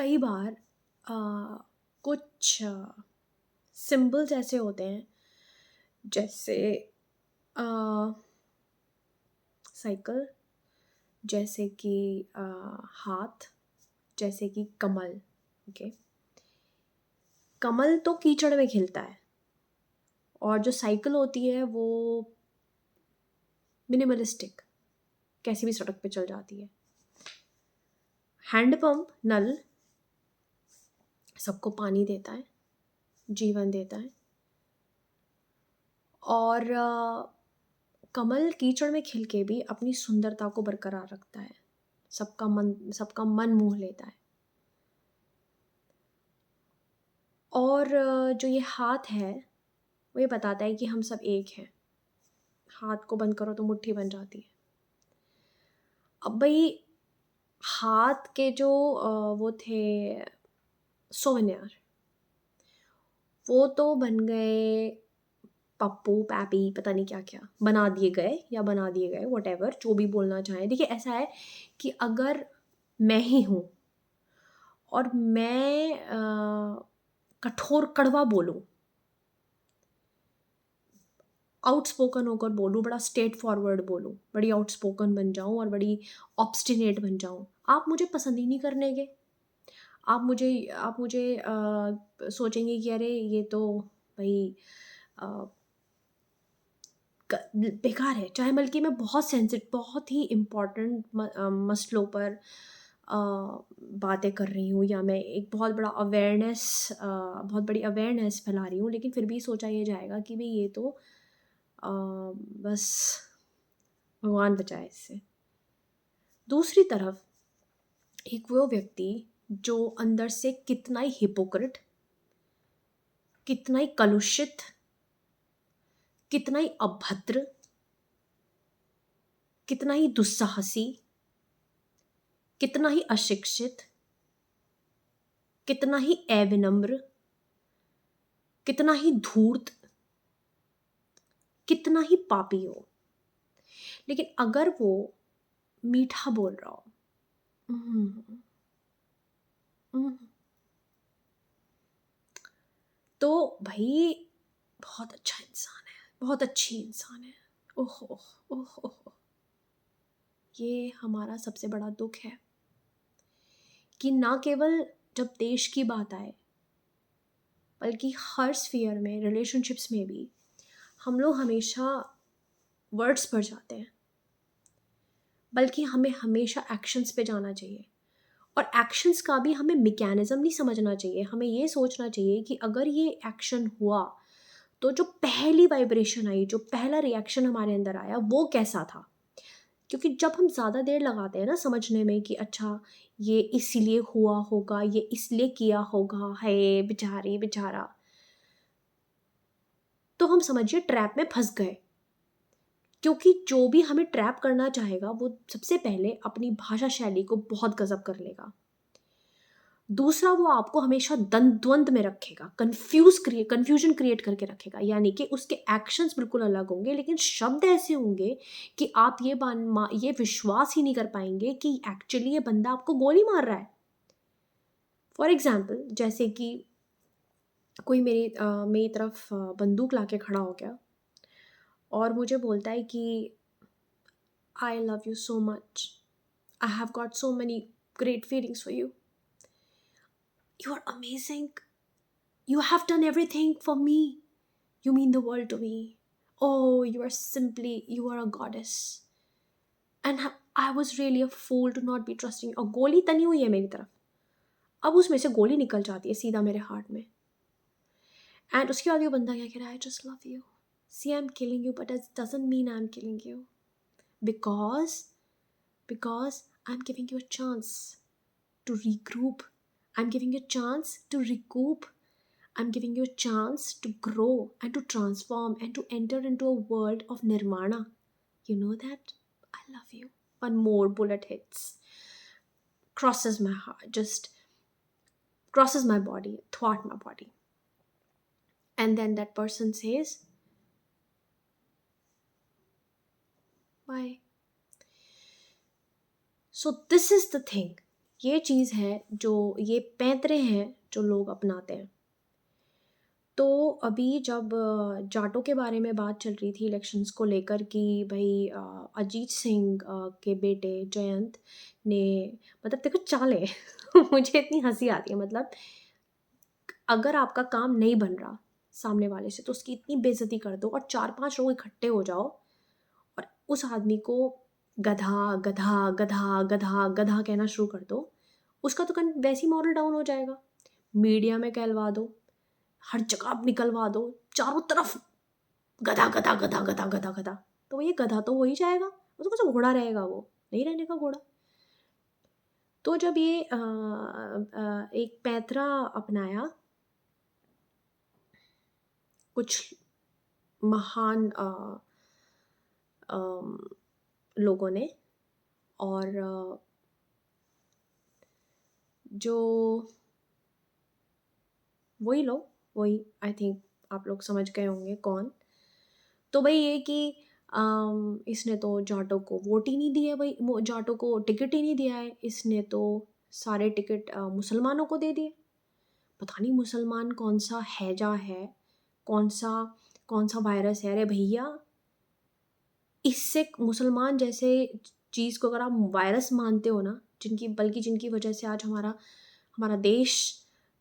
कई बार कुछ सिंबल्स ऐसे होते हैं, जैसे साइकिल, जैसे कि हाथ, जैसे कि कमल। ओके, कमल तो कीचड़ में खिलता है, और जो साइकिल होती है वो मिनिमलिस्टिक, कैसी भी सड़क पे चल जाती है। हैंडपंप, नल, सबको पानी देता है, जीवन देता है। और कमल कीचड़ में खिल के भी अपनी सुंदरता को बरकरार रखता है, सबका मन मोह लेता है। और जो ये हाथ है वो ये बताता है कि हम सब एक हैं। हाथ को बंद करो तो मुट्ठी बन जाती है। अब भाई, हाथ के जो वो थे सोवेनियर, वो तो बन गए पप्पू पैपी, पता नहीं क्या क्या बना दिए गए, वटेवर जो भी बोलना चाहें। देखिए, ऐसा है कि अगर मैं ही हूँ और मैं कठोर कड़वा बोलूँ, आउटस्पोकन होकर बोलूँ, बड़ा स्ट्रेट फॉरवर्ड बोलूँ, बड़ी आउटस्पोकन बन जाऊँ और बड़ी ऑब्स्टिनेट बन जाऊँ, आप मुझे पसंद ही नहीं करने के। आप मुझे सोचेंगे कि अरे ये तो भाई बेकार है। चाहे बल्कि मैं बहुत ही इम्पोर्टेंट मसलों पर बातें कर रही हूँ, या मैं एक बहुत बड़ी अवेयरनेस फैला रही हूँ, लेकिन फिर भी सोचा ये जाएगा कि भाई ये तो बस भगवान बचाए इससे। दूसरी तरफ एक वो व्यक्ति जो अंदर से कितना ही हिपोक्रेट, कितना ही कलुषित, कितना ही अभद्र, कितना ही दुस्साहसी, कितना ही अशिक्षित, कितना ही अविनम्र, कितना ही धूर्त, कितना ही पापी हो, लेकिन अगर वो मीठा बोल रहा हो, "हम्म, हम्म", तो भाई बहुत अच्छा इंसान है, बहुत अच्छी इंसान है। ओहो, ओहो, ये हमारा सबसे बड़ा दुख है कि ना केवल जब देश की बात आए, बल्कि हर स्फीयर में, रिलेशनशिप्स में भी हम लोग हमेशा वर्ड्स पर जाते हैं, बल्कि हमें हमेशा एक्शंस पे जाना चाहिए। और एक्शंस का भी हमें मैकेनिज्म नहीं समझना चाहिए। हमें ये सोचना चाहिए कि अगर ये एक्शन हुआ तो जो पहली वाइब्रेशन आई, जो पहला रिएक्शन हमारे अंदर आया, वो कैसा था। क्योंकि जब हम ज़्यादा देर लगाते हैं ना समझने में कि अच्छा ये इसीलिए हुआ होगा, ये इसलिए किया होगा, है बेचारी बेचारा, तो हम समझिए ट्रैप में फंस गए। क्योंकि जो भी हमें ट्रैप करना चाहेगा वो सबसे पहले अपनी भाषा शैली को बहुत गजब कर लेगा। दूसरा, वो आपको हमेशा द्वंद्व में रखेगा, कंफ्यूजन क्रिएट करके रखेगा। यानी कि उसके एक्शंस बिल्कुल अलग होंगे, लेकिन शब्द ऐसे होंगे कि आप ये विश्वास ही नहीं कर पाएंगे कि एक्चुअली ये बंदा आपको गोली मार रहा है। फॉर एग्जाम्पल, जैसे कि कोई मेरी तरफ बंदूक लाके खड़ा हो गया और मुझे बोलता है कि I love you so much, I have got so many great feelings for you, you are amazing, you have done everything for me, you mean the world to me, oh you are a goddess, and I was really a fool to not be trusting you। और गोली तनी हुई है मेरी तरफ, अब उसमें से गोली निकल जाती है सीधा मेरे हार्ट में। एंड उसके बाद ये बंदा क्या कह रहा है, I just love you, see I'm killing you but it doesn't mean I'm killing you, because I'm giving you a chance to regroup, I'm giving you a chance to recoup, I'm giving you a chance to grow and to transform and to enter into a world of nirvana. You know that? I love you. One more bullet hits, crosses my heart, just crosses my body, thwart my body. And then that person says, bye. So this is the thing ये चीज़ है, जो ये पैंतरे हैं जो लोग अपनाते हैं। तो अभी जब जाटों के बारे में बात चल रही थी इलेक्शंस को लेकर कि भाई अजीत सिंह के बेटे जयंत ने, मतलब देखो चालें मुझे इतनी हंसी आती है। मतलब अगर आपका काम नहीं बन रहा सामने वाले से तो उसकी इतनी बेइज्जती कर दो और 4-5 लोग इकट्ठे हो जाओ और उस आदमी को गधा गधा गधा गधा गधा कहना शुरू कर दो। उसका तो वैसे ही मॉरल डाउन हो जाएगा। मीडिया में कहलवा दो, हर जगह आप निकलवा दो, चारों तरफ गधा गधा गधा गधा गधा गधा। तो वो ये गधा तो हो ही जाएगा, वो तो कैसे घोड़ा रहेगा, वो नहीं रहने का घोड़ा। तो जब ये एक पैंतरा अपनाया कुछ महान लोगों ने, और जो वही लोग, वही आई थिंक आप लोग समझ गए होंगे कौन। तो भाई ये कि इसने तो जाटों को वोट ही नहीं दिया भाई, जाटों को टिकट ही नहीं दिया है, इसने तो सारे टिकट मुसलमानों को दे दिए। पता नहीं मुसलमान कौन सा हैजा है, कौन सा वायरस है। अरे भैया, इससे मुसलमान जैसे चीज़ को अगर आप वायरस मानते हो ना, जिनकी वजह से आज हमारा हमारा देश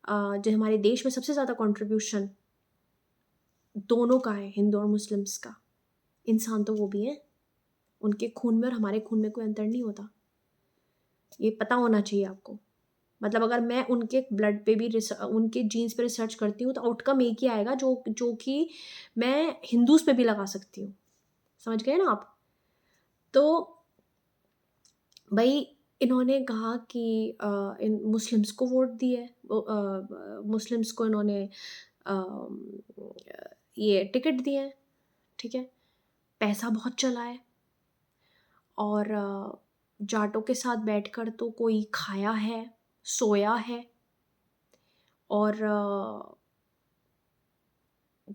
जो हमारे देश में सबसे ज़्यादा कंट्रीब्यूशन दोनों का है, हिंदू और मुस्लिम्स का। इंसान तो वो भी हैं, उनके खून में और हमारे खून में कोई अंतर नहीं होता, ये पता होना चाहिए आपको। मतलब अगर मैं उनके ब्लड पे भी उनके जीन्स पे रिसर्च करती हूँ तो आउटकम एक ही आएगा जो कि मैं हिंदूज पे भी लगा सकती हूँ। समझ गए ना आप? तो भाई इन्होंने कहा कि इन मुस्लिम्स को वोट दिए, मुस्लिम्स को इन्होंने ये टिकट दिए हैं, ठीक है, पैसा बहुत चला है। और जाटों के साथ बैठकर तो कोई खाया है, सोया है। और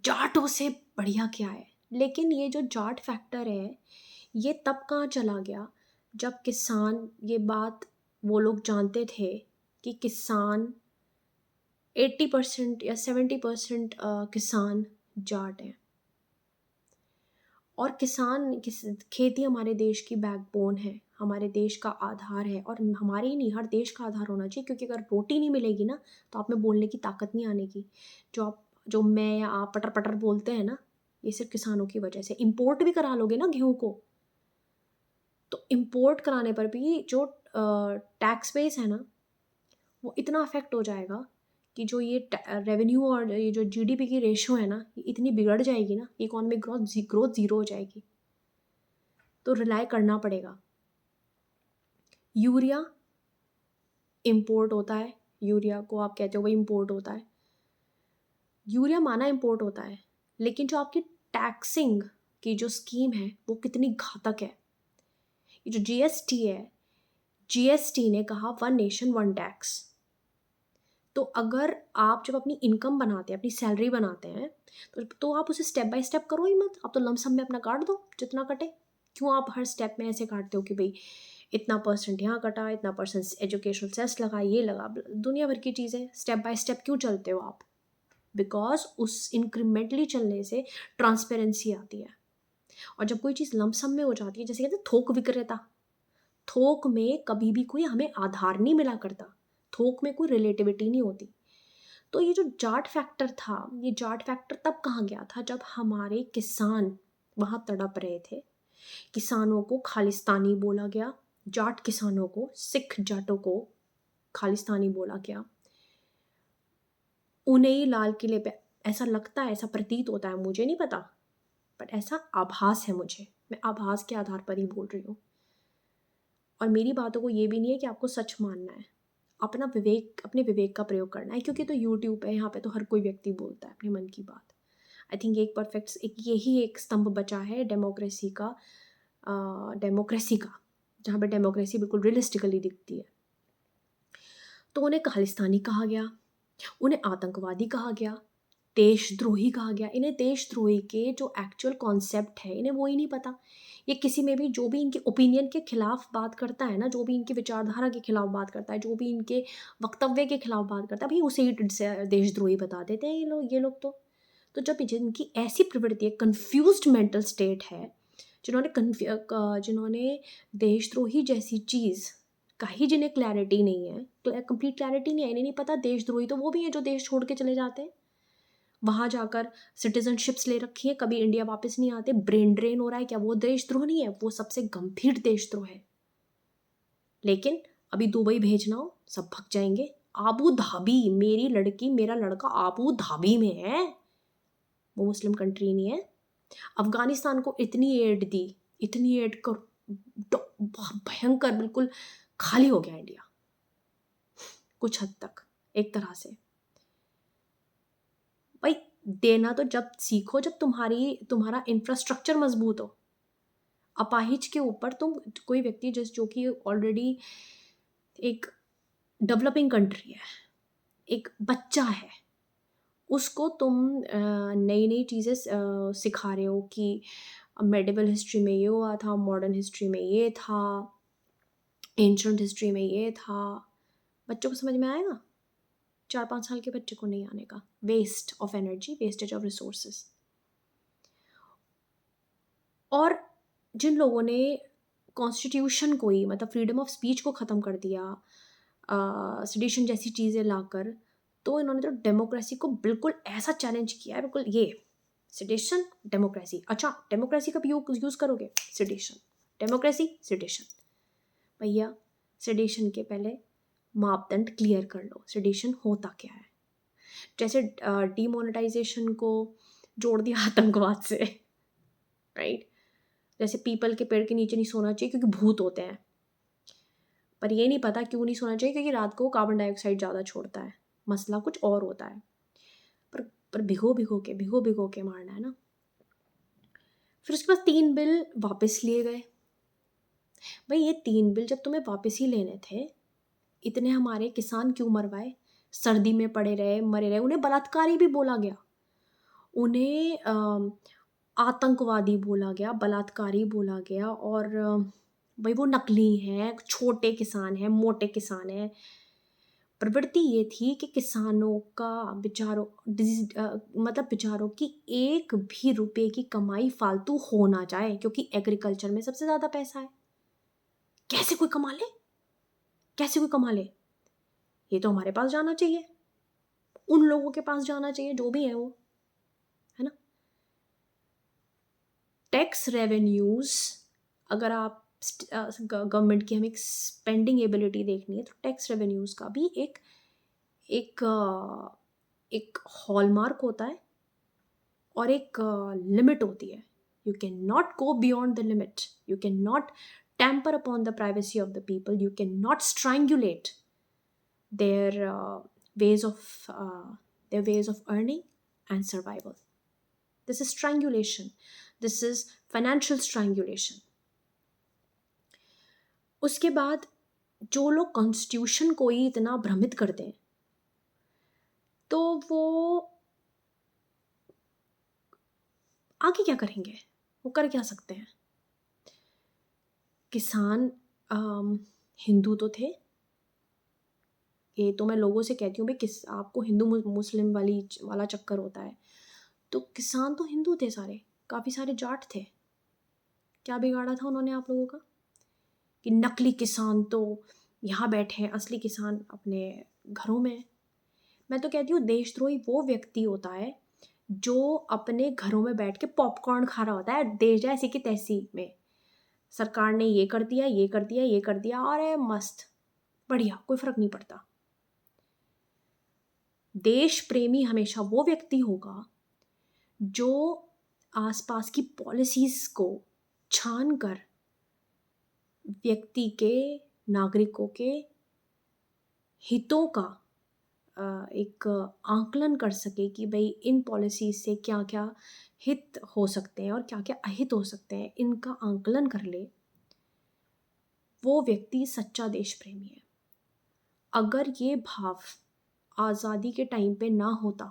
जाटों से बढ़िया क्या है। लेकिन ये जो जाट फैक्टर है, ये तब कहाँ चला गया जब किसान, ये बात वो लोग जानते थे कि किसान 80% या 70% किसान जाट हैं। और खेती हमारे देश की बैकबोन है, हमारे देश का आधार है। और हमारे ही नहीं, हर देश का आधार होना चाहिए, क्योंकि अगर रोटी नहीं मिलेगी ना तो आप में बोलने की ताकत नहीं आने की। जो मैं या आप पटर पटर बोलते हैं ना, ये सिर्फ किसानों की वजह से। इंपोर्ट भी करा लोगे ना गेहूं को, तो इंपोर्ट कराने पर भी जो टैक्स बेस है ना, वो इतना अफेक्ट हो जाएगा कि जो ये रेवेन्यू और ये जो जीडीपी की रेशो है ना, ये इतनी बिगड़ जाएगी ना, इकोनॉमिक ग्रोथ ज़ीरो हो जाएगी। तो रिलाई करना पड़ेगा। यूरिया इंपोर्ट होता है, यूरिया को आप कहते हो भाई इंपोर्ट होता है, यूरिया माना इंपोर्ट होता है, लेकिन जो आपकी टैक्सिंग की जो स्कीम है वो कितनी घातक है। ये जो जीएसटी है, जीएसटी ने कहा 1 नेशन 1 टैक्स। तो अगर आप जब अपनी इनकम बनाते हैं, अपनी सैलरी बनाते हैं, तो आप उसे स्टेप बाय स्टेप करो ही मत। आप तो लमसम में अपना काट दो जितना कटे। क्यों आप हर स्टेप में ऐसे काटते हो कि भाई इतना % यहाँ कटा, इतना % एजुकेशनल सेस लगा, ये लगा, दुनिया भर की चीज़ें स्टेप बाय स्टेप क्यों चलते हो आप? बिकॉज उस इंक्रीमेंटली चलने से ट्रांसपेरेंसी आती है। और जब कोई चीज़ लमसम में हो जाती है, जैसे कहते हैं थोक विक्रेता, थोक में कभी भी कोई हमें आधार नहीं मिला करता, थोक में कोई रिलेटिविटी नहीं होती। तो ये जो जाट फैक्टर था, ये जाट फैक्टर तब कहाँ गया था जब हमारे किसान वहाँ तड़प रहे थे। किसानों को खालिस्तानी बोला गया, जाट किसानों को, सिख जाटों को खालिस्तानी बोला गया। उन्हें ही लाल किले पे, ऐसा लगता है, ऐसा प्रतीत होता है, मुझे नहीं पता, बट ऐसा आभास है मुझे, मैं आभास के आधार पर ही बोल रही हूँ। और मेरी बातों को ये भी नहीं है कि आपको सच मानना है, अपने विवेक का प्रयोग करना है, क्योंकि तो यूट्यूब है, यहाँ पे तो हर कोई व्यक्ति बोलता है अपने मन की बात। आई थिंक यही एक स्तंभ बचा है डेमोक्रेसी का, जहाँ पे डेमोक्रेसी बिल्कुल रियलिस्टिकली दिखती है। तो उन्हें खालिस्तानी कहा गया, उन्हें आतंकवादी कहा गया, देशद्रोही कहा गया। इन्हें देशद्रोही के जो एक्चुअल कॉन्सेप्ट है इन्हें वो ही नहीं पता। ये किसी में भी जो भी इनके ओपिनियन के खिलाफ बात करता है ना, जो भी इनकी विचारधारा के खिलाफ बात करता है, जो भी इनके वक्तव्य के खिलाफ बात करता है, भाई उसे ही देशद्रोही बता देते हैं ये लोग तो जब जिनकी ऐसी प्रवृत्ति है, कन्फ्यूज्ड मेंटल स्टेट है, जिन्होंने देशद्रोही जैसी चीज़ का ही जिन्हें क्लैरिटी नहीं है, कंप्लीट क्लैरिटी नहीं है, इन्हें नहीं पता देशद्रोही तो वो भी है जो देश छोड़ के चले जाते हैं, वहाँ जाकर सिटीजनशिप्स ले रखी है, कभी इंडिया वापस नहीं आते, ब्रेन ड्रेन हो रहा है, क्या वो देशद्रोह नहीं है? वो सबसे गंभीर देशद्रोह है। लेकिन अभी दुबई भेजना हो सब भग जाएंगे। आबू धाबी, मेरी लड़की मेरा लड़का आबू धाबी में है, वो मुस्लिम कंट्री नहीं है। अफगानिस्तान को इतनी एड दी, इतनी एड कर भयंकर, बिल्कुल खाली हो गया इंडिया कुछ हद तक एक तरह से। भाई देना तो जब सीखो जब तुम्हारा इंफ्रास्ट्रक्चर मजबूत हो। अपाहिज के ऊपर तुम कोई व्यक्ति जो कि ऑलरेडी एक डेवलपिंग कंट्री है, एक बच्चा है, उसको तुम नई नई चीज़ें सिखा रहे हो कि मेडिवल हिस्ट्री में ये हुआ था, मॉडर्न हिस्ट्री में ये था, एंशंट हिस्ट्री में ये था। बच्चों को समझ में आएगा? 4-5 साल के बच्चे को नहीं आने का। Waste of energy, wastage of resources. और जिन लोगों ने कॉन्स्टिट्यूशन को ही, मतलब फ्रीडम ऑफ स्पीच को ख़त्म कर दिया सेडिशन जैसी चीज़ें लाकर, तो इन्होंने तो डेमोक्रेसी को बिल्कुल ऐसा चैलेंज किया है, बिल्कुल ये सेडिशन डेमोक्रेसी, अच्छा डेमोक्रेसी कब यूज़ करोगे? Sedition, democracy sedition. भैया सेडिशन के पहले मापदंड क्लियर कर लो, सेडिशन होता क्या है। जैसे डीमोनेटाइजेशन को जोड़ दिया आतंकवाद से, राइट? जैसे पीपल के पेड़ के नीचे नहीं सोना चाहिए क्योंकि भूत होते हैं, पर ये नहीं पता क्यों नहीं सोना चाहिए, क्योंकि रात को कार्बन डाइऑक्साइड ज़्यादा छोड़ता है। मसला कुछ और होता है, पर भिगो के मारना है ना। फिर उसके बाद 3 बिल वापस लिए गए। भाई ये 3 बिल जब तुम्हें वापस ही लेने थे, इतने हमारे किसान क्यों मरवाए? सर्दी में पड़े रहे, मरे रहे, उन्हें बलात्कारी भी बोला गया, उन्हें आतंकवादी बोला गया, बलात्कारी बोला गया। और भाई वो नकली हैं, छोटे किसान हैं, मोटे किसान हैं। प्रवृत्ति ये थी कि किसानों का मतलब बेचारों की एक भी रुपए की कमाई फालतू हो ना जाए, क्योंकि एग्रीकल्चर में सबसे ज़्यादा पैसा है। कैसे कोई कमा ले, कैसे कोई कमा ले? ये तो हमारे पास जाना चाहिए, उन लोगों के पास जाना चाहिए जो भी है वो, है ना। टैक्स रेवेन्यूज, अगर आप गवर्नमेंट की हमें स्पेंडिंग एबिलिटी देखनी है तो टैक्स रेवेन्यूज का भी एक हॉलमार्क होता है और एक लिमिट होती है। You can not go beyond the limit, you can not tamper upon the privacy of the people, you can not strangulate their ways of earning and survival. This is strangulation, this is financial strangulation. उसके बाद जो लोग constitution को ही इतना भ्रमित करते हैं, तो वो आगे क्या करेंगे? वो कर क्या सकते हैं? किसान हिंदू तो थे, ये तो मैं लोगों से कहती हूँ भाई, आपको हिंदू मुस्लिम वाला चक्कर होता है, तो किसान तो हिंदू थे सारे, काफ़ी सारे जाट थे। क्या बिगाड़ा था उन्होंने आप लोगों का कि नकली किसान तो यहाँ बैठे हैं, असली किसान अपने घरों में? मैं तो कहती हूँ देशद्रोही वो व्यक्ति होता है जो अपने घरों में बैठ के पॉपकॉर्न खा रहा होता है, देश जैसी की तैसी में। सरकार ने ये कर दिया, ये कर दिया, ये कर दिया, अरे मस्त, बढ़िया, कोई फर्क नहीं पड़ता। देश प्रेमी हमेशा वो व्यक्ति होगा जो आसपास की पॉलिसीज को छान कर व्यक्ति के, नागरिकों के हितों का एक आंकलन कर सके कि भाई इन पॉलिसीज से क्या क्या हित हो सकते हैं और क्या क्या अहित हो सकते हैं, इनका आंकलन कर ले। वो व्यक्ति सच्चा देश प्रेमी है। अगर ये भाव आज़ादी के टाइम पे ना होता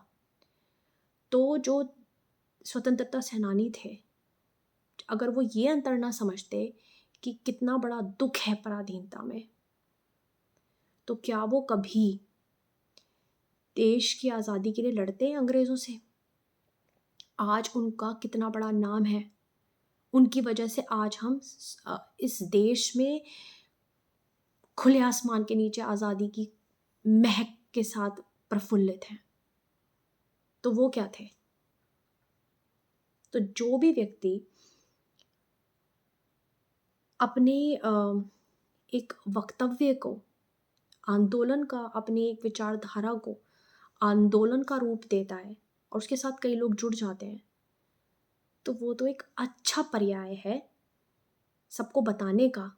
तो जो स्वतंत्रता सेनानी थे, अगर वो ये अंतर ना समझते कि कितना बड़ा दुख है पराधीनता में, तो क्या वो कभी देश की आज़ादी के लिए लड़ते हैं अंग्रेज़ों से? आज उनका कितना बड़ा नाम है, उनकी वजह से आज हम इस देश में खुले आसमान के नीचे आज़ादी की महक के साथ प्रफुल्लित हैं। तो वो क्या थे? तो जो भी व्यक्ति अपने एक वक्तव्य को, आंदोलन का, अपनी एक विचारधारा को आंदोलन का रूप देता है और उसके साथ कई लोग जुड़ जाते हैं, तो वो तो एक अच्छा पर्याय है सबको बताने का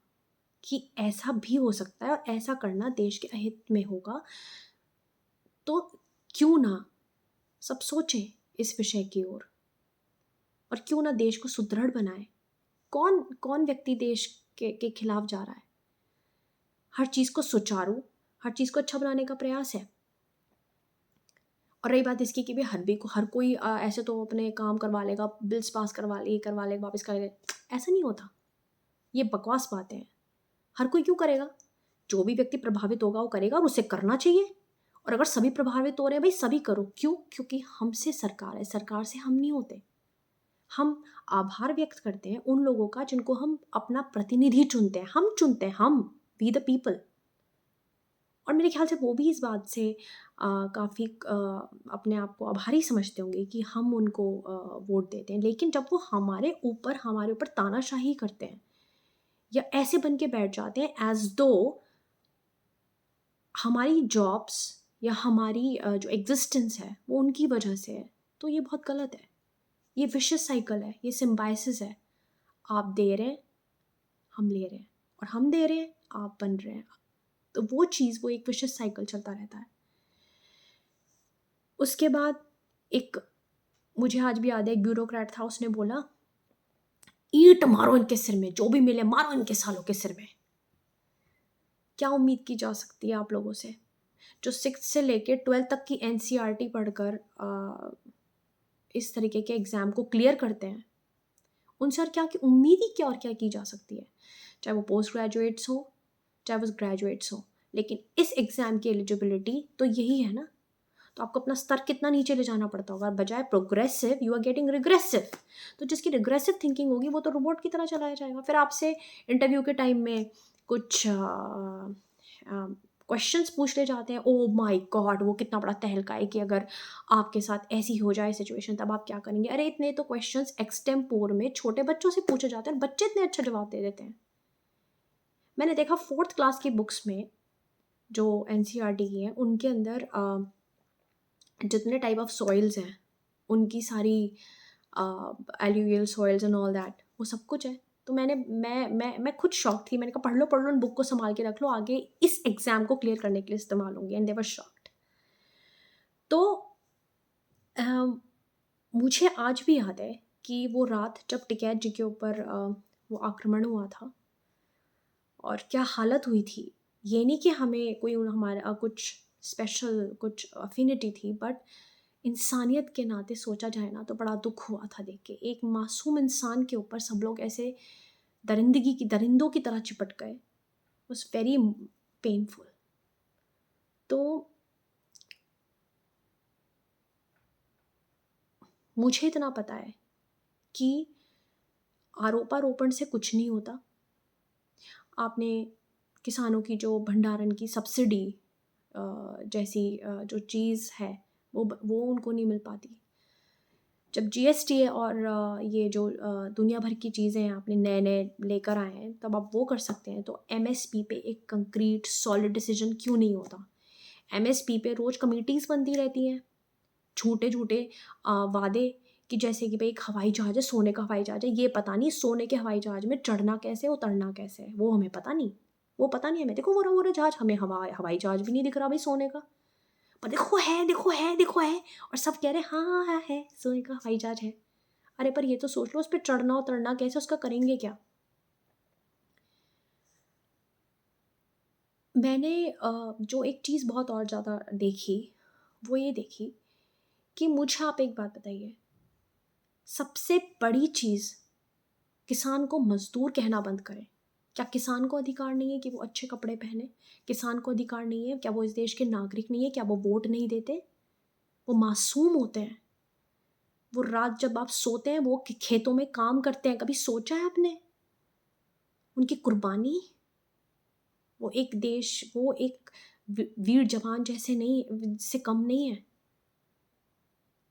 कि ऐसा भी हो सकता है और ऐसा करना देश के अहित में होगा। तो क्यों ना सब सोचें इस विषय की ओर, और क्यों ना देश को सुदृढ़ बनाए। कौन कौन व्यक्ति देश के खिलाफ जा रहा है? हर चीज़ को सुचारू, हर चीज़ को अच्छा बनाने का प्रयास है। और रही बात इसकी कि भी हर कोई ऐसे तो अपने काम करवा लेगा, बिल्स पास करवा लेगा, वापस कर लेगा, ऐसा नहीं होता। ये बकवास बातें हैं। हर कोई क्यों करेगा? जो भी व्यक्ति प्रभावित होगा वो करेगा और उसे करना चाहिए। और अगर सभी प्रभावित हो रहे हैं, भाई सभी करो। क्यों? क्योंकि हमसे सरकार है, सरकार से हम नहीं होते। हम आभार व्यक्त करते हैं उन लोगों का जिनको हम अपना प्रतिनिधि चुनते हैं। हम चुनते हैं, हम, वी द पीपल। और मेरे ख्याल से वो भी इस बात से काफ़ी अपने आप को आभारी समझते होंगे कि हम उनको वोट देते हैं। लेकिन जब वो हमारे ऊपर तानाशाही करते हैं या ऐसे बन के बैठ जाते हैं एज दो हमारी जॉब्स या हमारी जो एग्जिस्टेंस है वो उनकी वजह से है, तो ये बहुत गलत है। ये विशियस साइकिल है, ये सिम्बाइसिस है। आप दे रहे हैं, हम ले रहे हैं, और हम दे रहे हैं, आप बन रहे हैं। तो वो चीज़, वो एक विशियस साइकिल चलता रहता है। उसके बाद एक, मुझे आज भी याद है, एक ब्यूरोक्रेट था, उसने बोला, ईंट मारो इनके सिर में, जो भी मिले मारो इनके सालों के सिर में। क्या उम्मीद की जा सकती है आप लोगों से जो 6th से लेके 12th तक की NCERT पढ़कर इस तरीके के एग्ज़ाम को क्लियर करते हैं? उनसे और क्या की उम्मीद ही क्या और क्या की जा सकती है? चाहे वो पोस्ट ग्रेजुएट्स हो, चाहे वो ग्रेजुएट्स हो। लेकिन इस एग्ज़ाम की एलिजिबिलिटी तो यही है ना। तो आपको अपना स्तर कितना नीचे ले जाना पड़ता होगा। बजाय progressive you are getting regressive. तो जिसकी रिग्रेसिव थिंकिंग होगी वो तो रोबोट की तरह चलाया जाएगा। फिर आपसे इंटरव्यू के टाइम में कुछ क्वेश्चंस पूछ ले जाते हैं। ओ माय गॉड, वो कितना बड़ा तहलका है कि अगर आपके साथ ऐसी हो जाए सिचुएशन तब आप क्या करेंगे। अरे इतने तो क्वेश्चंस एक्सटेम्पोर में छोटे बच्चों से पूछे जाते हैं और बच्चे इतने अच्छा जवाब दे देते हैं। मैंने देखा 4th क्लास की बुक्स में जो NCERT की हैं उनके अंदर जितने टाइप ऑफ सॉइल्स हैं उनकी सारी alluvial soils and all that, वो सब कुछ है। तो मैं खुद शॉक थी। मैंने कहा पढ़ लो उन बुक को संभाल के रख लो, आगे इस एग्ज़ाम को क्लियर करने के लिए इस्तेमाल होंगे। And they were shocked. तो मुझे आज भी याद है कि वो रात जब टिकैत जी के ऊपर वो आक्रमण हुआ था और क्या हालत हुई थी। ये नहीं कि हमें कोई हमारा कुछ स्पेशल कुछ अफिनिटी थी, बट इंसानियत के नाते सोचा जाए ना तो बड़ा दुख हुआ था देख के। एक मासूम इंसान के ऊपर सब लोग ऐसे दरिंदों की तरह चिपट गए। Was very painful. तो मुझे इतना पता है कि आरोपारोपण से कुछ नहीं होता। आपने किसानों की जो भंडारण की सब्सिडी जैसी जो चीज़ है वो उनको नहीं मिल पाती। जब GST और ये जो दुनिया भर की चीज़ें हैं आपने नए नए लेकर आए हैं, तब आप वो कर सकते हैं। तो MSP पे एक कंक्रीट सॉलिड डिसीजन क्यों नहीं होता? MSP पे रोज़ कमिटीज़ बनती रहती हैं, झूठे झूठे वादे कि जैसे कि भाई एक हवाई जहाज़ है, सोने का हवाई जहाज़ है। ये पता नहीं सोने के हवाई जहाज़ में चढ़ना कैसे, उतरना कैसे है, वो हमें पता नहीं। वो पता नहीं हमें। देखो वो रहा जहाज़, हमें हवाई जहाज़ भी नहीं दिख रहा भाई सोने का। पर देखो है, देखो है, देखो है, और सब कह रहे हैं हाँ हाँ है, सोने का हवाई जहाज़ है। अरे पर ये तो सोच लो उस पर चढ़ना उतरना कैसे, उसका करेंगे क्या? मैंने जो एक चीज़ बहुत और ज़्यादा देखी वो ये देखी कि मुझे आप एक बात बताइए, सबसे बड़ी चीज़, किसान को मजदूर कहना बंद करें। क्या किसान को अधिकार नहीं है कि वो अच्छे कपड़े पहने? किसान को अधिकार नहीं है? क्या वो इस देश के नागरिक नहीं है? क्या वो वोट नहीं देते? वो मासूम होते हैं। वो रात जब आप सोते हैं वो खेतों में काम करते हैं, कभी सोचा है आपने उनकी कुर्बानी? वो एक देश, वो एक वीर जवान जैसे नहीं, से कम नहीं है।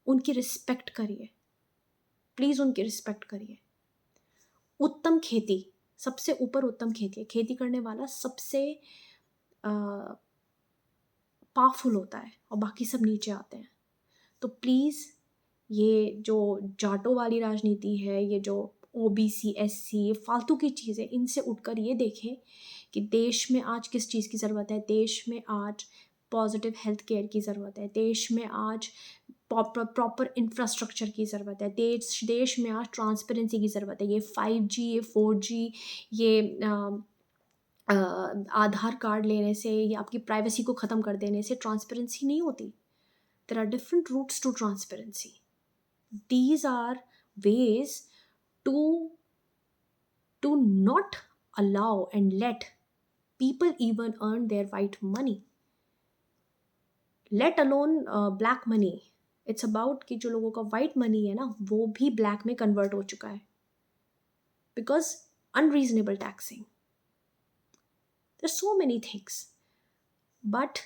उनकी रिस्पेक्ट करिए, प्लीज़ उनकी रिस्पेक्ट करिए। उत्तम खेती, सबसे ऊपर उत्तम खेती है। खेती करने वाला सबसे पावरफुल होता है और बाकी सब नीचे आते हैं। तो प्लीज़ ये जो जाटों वाली राजनीति है, ये जो ओबीसी एससी फालतू की चीज़ें, इनसे उठकर ये देखें कि देश में आज किस चीज़ की ज़रूरत है। देश में आज पॉजिटिव हेल्थ केयर की ज़रूरत है। देश में आज प्रॉपर इंफ्रास्ट्रक्चर की ज़रूरत है। देश में आज ट्रांसपेरेंसी की ज़रूरत है। ये 5G, ये 4G, ये आधार कार्ड लेने से या आपकी प्राइवेसी को ख़त्म कर देने से ट्रांसपेरेंसी नहीं होती। There are different routes to transparency. These are ways to not allow and let people even earn their white money, let alone black money. It's about कि जो लोगों का white money है ना, वो भी black में convert हो चुका है because unreasonable taxing. There's so many things, but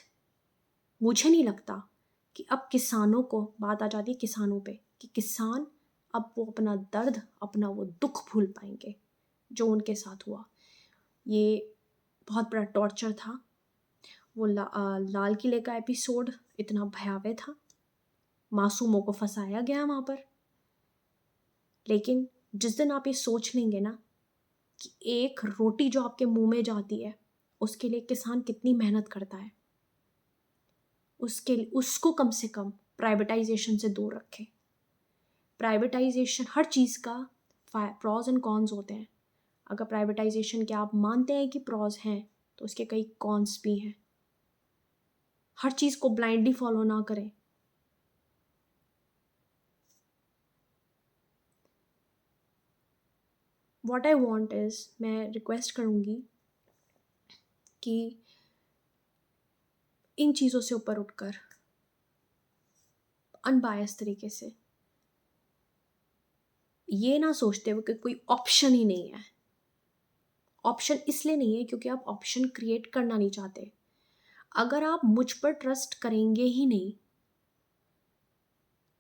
मुझे नहीं लगता कि अब किसानों को, बात आ जाती है किसानों पे, कि किसान अब वो अपना दर्द, अपना वो दुख भूल पाएंगे जो उनके साथ हुआ। ये बहुत बड़ा टॉर्चर था। वो लाल किले का एपिसोड इतना भयावह था, मासूमों को फंसाया गया वहाँ पर। लेकिन जिस दिन आप ये सोच लेंगे ना कि एक रोटी जो आपके मुंह में जाती है उसके लिए किसान कितनी मेहनत करता है, उसको कम से कम प्राइवेटाइजेशन से दूर रखें। प्राइवेटाइजेशन, हर चीज़ का प्रॉज एंड कॉन्स होते हैं। अगर प्राइवेटाइजेशन के आप मानते हैं कि प्रॉज हैं तो उसके कई कॉन्स भी हैं। हर चीज़ को ब्लाइंडली फॉलो ना करें। व्हाट आई वांट इज़, मैं रिक्वेस्ट करूँगी कि इन चीज़ों से ऊपर उठकर अनबायस तरीके से ये ना सोचते हुए कि कोई ऑप्शन ही नहीं है। ऑप्शन इसलिए नहीं है क्योंकि आप ऑप्शन क्रिएट करना नहीं चाहते। अगर आप मुझ पर ट्रस्ट करेंगे ही नहीं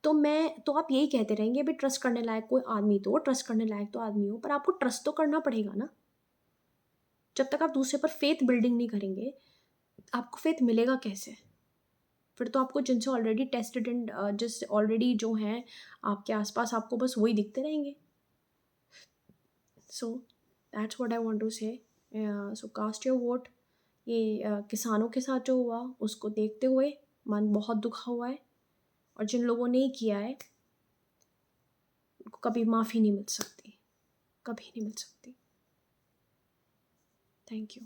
तो आप यही कहते रहेंगे भाई ट्रस्ट करने लायक कोई आदमी तो, ट्रस्ट करने लायक तो आदमी हो, पर आपको ट्रस्ट तो करना पड़ेगा ना। जब तक आप दूसरे पर फेथ बिल्डिंग नहीं करेंगे, आपको फेथ मिलेगा कैसे? फिर तो आपको जिनसे ऑलरेडी टेस्टेड एंड जिस ऑलरेडी जो हैं आपके आसपास, आपको बस वही दिखते रहेंगे। So that's what I want to say. So cast your vote. ये किसानों के साथ जो हुआ उसको देखते हुए मन बहुत दुखा हुआ है, और जिन लोगों ने किया है उनको कभी माफ़ी नहीं मिल सकती, कभी नहीं मिल सकती। Thank you.